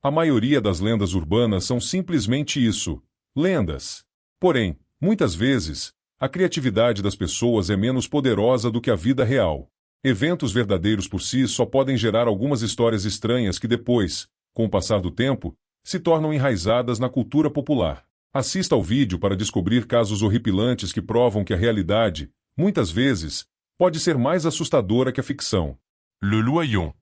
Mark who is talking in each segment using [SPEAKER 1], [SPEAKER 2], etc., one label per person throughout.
[SPEAKER 1] A maioria das lendas urbanas são simplesmente isso, lendas. Porém, muitas vezes, a criatividade das pessoas é menos poderosa do que a vida real. Eventos verdadeiros por si só podem gerar algumas histórias estranhas que depois, com o passar do tempo, se tornam enraizadas na cultura popular. Assista ao vídeo para descobrir casos horripilantes que provam que a realidade, muitas vezes, pode ser mais assustadora que a ficção.
[SPEAKER 2] Le Loyon.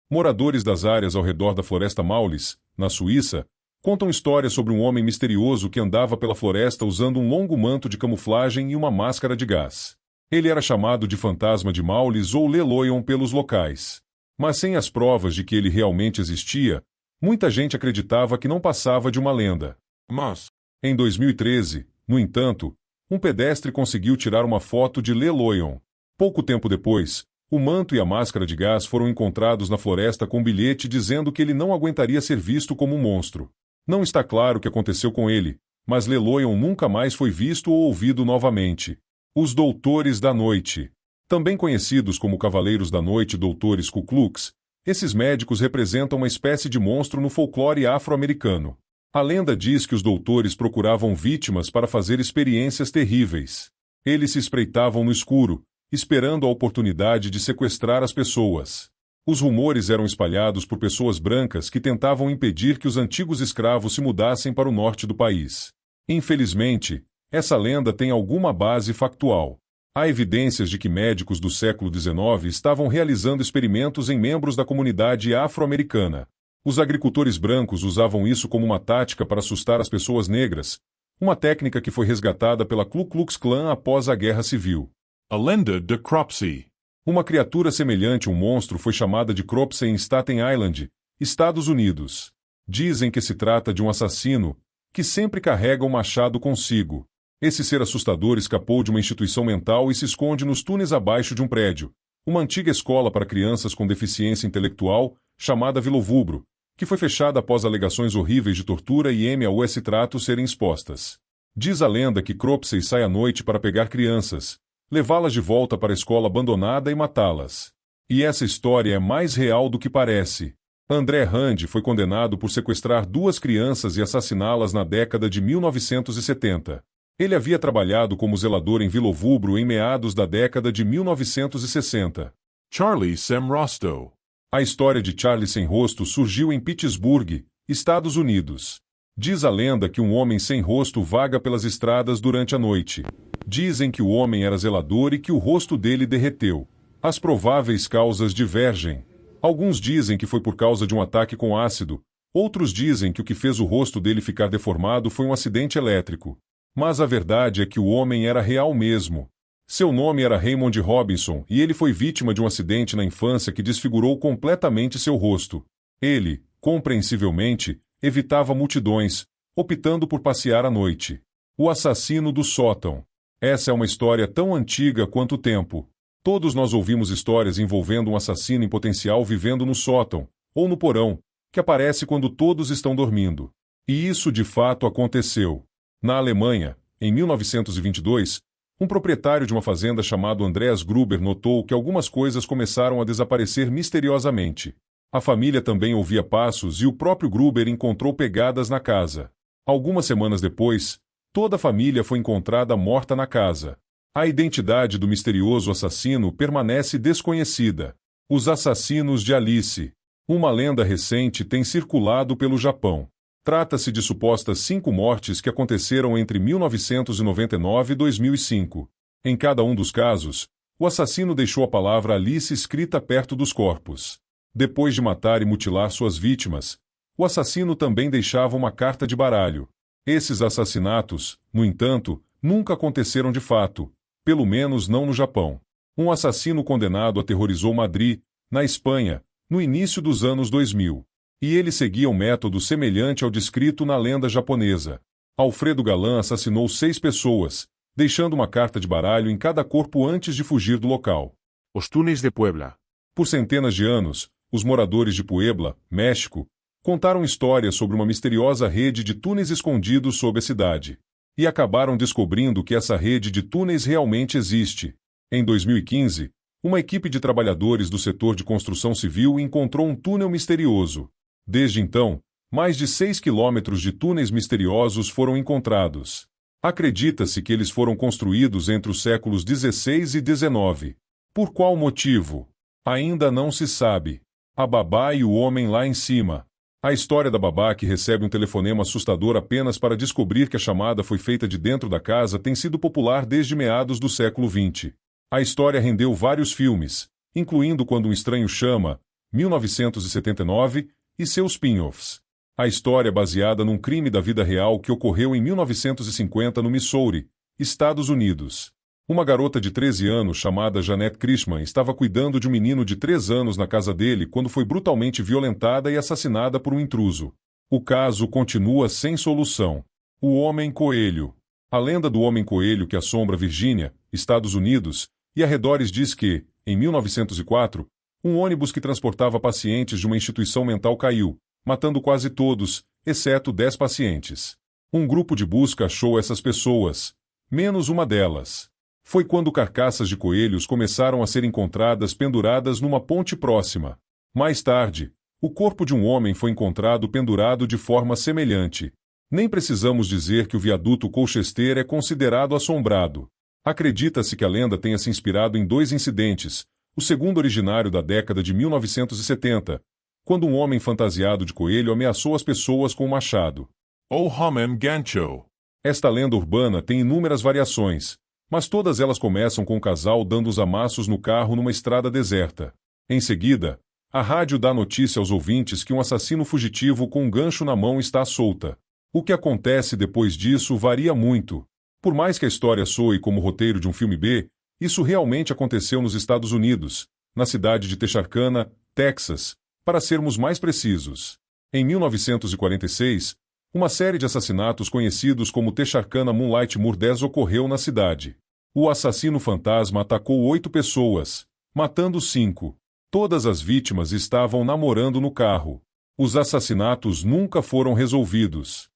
[SPEAKER 1] Moradores das áreas ao redor da Floresta Maulis, na Suíça, contam histórias sobre um homem misterioso que andava pela floresta usando um longo manto de camuflagem e uma máscara de gás. Ele era chamado de Fantasma de Maulis ou Le Loyon pelos locais. Mas sem as provas de que ele realmente existia, muita gente acreditava que não passava de uma lenda.
[SPEAKER 2] Mas,
[SPEAKER 1] Em 2013, no entanto, um pedestre conseguiu tirar uma foto de Le Loyon. Pouco tempo depois, o manto e a máscara de gás foram encontrados na floresta com um bilhete dizendo que ele não aguentaria ser visto como um monstro. Não está claro o que aconteceu com ele, mas Le Loyon nunca mais foi visto ou ouvido novamente. Os Doutores da Noite. Também conhecidos como Cavaleiros da Noite, Doutores Ku Klux, esses médicos representam uma espécie de monstro no folclore afro-americano. A lenda diz que os doutores procuravam vítimas para fazer experiências terríveis. Eles se espreitavam no escuro, esperando a oportunidade de sequestrar as pessoas. Os rumores eram espalhados por pessoas brancas que tentavam impedir que os antigos escravos se mudassem para o norte do país. Infelizmente, essa lenda tem alguma base factual. Há evidências de que médicos do século XIX estavam realizando experimentos em membros da comunidade afro-americana. Os agricultores brancos usavam isso como uma tática para assustar as pessoas negras, uma técnica que foi resgatada pela Ku Klux Klan após a Guerra Civil.
[SPEAKER 2] a lenda de Cropsey.
[SPEAKER 1] Uma criatura semelhante a um monstro foi chamada de Cropsey em Staten Island, Estados Unidos. Dizem que se trata de um assassino, que sempre carrega um machado consigo. Esse ser assustador escapou de uma instituição mental e se esconde nos túneis abaixo de um prédio, uma antiga escola para crianças com deficiência intelectual, chamada Vilovubro, que foi fechada após alegações horríveis de tortura e MAUS tratos serem expostas. Diz a lenda que Cropsey sai à noite para pegar crianças, levá-las de volta para a escola abandonada e matá-las. E essa história é mais real do que parece. André Rand foi condenado por sequestrar 2 crianças e assassiná-las na década de 1970. Ele havia trabalhado como zelador em Vilovubro em meados da década de 1960.
[SPEAKER 2] Charlie Sem Rosto.
[SPEAKER 1] A história de Charlie Sem Rosto surgiu em Pittsburgh, Estados Unidos. Diz a lenda que um homem sem rosto vaga pelas estradas durante a noite. Dizem que o homem era zelador e que o rosto dele derreteu. As prováveis causas divergem. Alguns dizem que foi por causa de um ataque com ácido, outros dizem que o que fez o rosto dele ficar deformado foi um acidente elétrico. Mas a verdade é que o homem era real mesmo. Seu nome era Raymond Robinson e ele foi vítima de um acidente na infância que desfigurou completamente seu rosto. Ele, compreensivelmente, evitava multidões, optando por passear à noite. O assassino do sótão. Essa é uma história tão antiga quanto o tempo. Todos nós ouvimos histórias envolvendo um assassino em potencial vivendo no sótão, ou no porão, que aparece quando todos estão dormindo. E isso de fato aconteceu. Na Alemanha, em 1922, um proprietário de uma fazenda chamado Andreas Gruber notou que algumas coisas começaram a desaparecer misteriosamente. A família também ouvia passos e o próprio Gruber encontrou pegadas na casa. Algumas semanas depois, toda a família foi encontrada morta na casa. A identidade do misterioso assassino permanece desconhecida. Os assassinos de Alice. Uma lenda recente tem circulado pelo Japão. Trata-se de supostas 5 mortes que aconteceram entre 1999 e 2005. Em cada um dos casos, o assassino deixou a palavra Alice escrita perto dos corpos. Depois de matar e mutilar suas vítimas, o assassino também deixava uma carta de baralho. Esses assassinatos, no entanto, nunca aconteceram de fato, pelo menos não no Japão. Um assassino condenado aterrorizou Madrid, na Espanha, no início dos anos 2000. E ele seguia um método semelhante ao descrito na lenda japonesa. Alfredo Galan assassinou 6 pessoas, deixando uma carta de baralho em cada corpo antes de fugir do local.
[SPEAKER 2] Os túneis de Puebla.
[SPEAKER 1] Por centenas de anos, os moradores de Puebla, México, contaram histórias sobre uma misteriosa rede de túneis escondidos sob a cidade. E acabaram descobrindo que essa rede de túneis realmente existe. Em 2015, uma equipe de trabalhadores do setor de construção civil encontrou um túnel misterioso. Desde então, Mais de 6 quilômetros de túneis misteriosos foram encontrados. Acredita-se que eles foram construídos entre os séculos XVI e XIX. Por qual motivo? Ainda não se sabe. A babá e o homem lá em cima. A história da babá que recebe um telefonema assustador apenas para descobrir que a chamada foi feita de dentro da casa tem sido popular desde meados do século XX. A história rendeu vários filmes, incluindo Quando um Estranho Chama, 1979, e seus spin-offs. A história é baseada num crime da vida real que ocorreu em 1950 no Missouri, Estados Unidos. Uma garota de 13 anos chamada Jeanette Christman estava cuidando de um menino de 3 anos na casa dele quando foi brutalmente violentada e assassinada por um intruso. O caso continua sem solução. O Homem Coelho. A lenda do Homem Coelho que assombra Virgínia, Estados Unidos, e arredores diz que, em 1904, um ônibus que transportava pacientes de uma instituição mental caiu, matando quase todos, exceto 10 pacientes. Um grupo de busca achou essas pessoas, menos uma delas. Foi quando carcaças de coelhos começaram a ser encontradas penduradas numa ponte próxima. Mais tarde, o corpo de um homem foi encontrado pendurado de forma semelhante. Nem precisamos dizer que o viaduto Colchester é considerado assombrado. Acredita-se que a lenda tenha se inspirado em 2 incidentes, o segundo originário da década de 1970, quando um homem fantasiado de coelho ameaçou as pessoas com um machado.
[SPEAKER 2] O Homem Gancho.
[SPEAKER 1] Esta lenda urbana tem inúmeras variações, mas todas elas começam com o casal dando os amassos no carro numa estrada deserta. Em seguida, a rádio dá notícia aos ouvintes que um assassino fugitivo com um gancho na mão está à solta. O que acontece depois disso varia muito. Por mais que a história soe como o roteiro de um filme B, isso realmente aconteceu nos Estados Unidos, na cidade de Texarkana, Texas, para sermos mais precisos. Em 1946, uma série de assassinatos conhecidos como Texarkana Moonlight Murders ocorreu na cidade. O assassino fantasma atacou 8 pessoas, matando 5. Todas as vítimas estavam namorando no carro. Os assassinatos nunca foram resolvidos.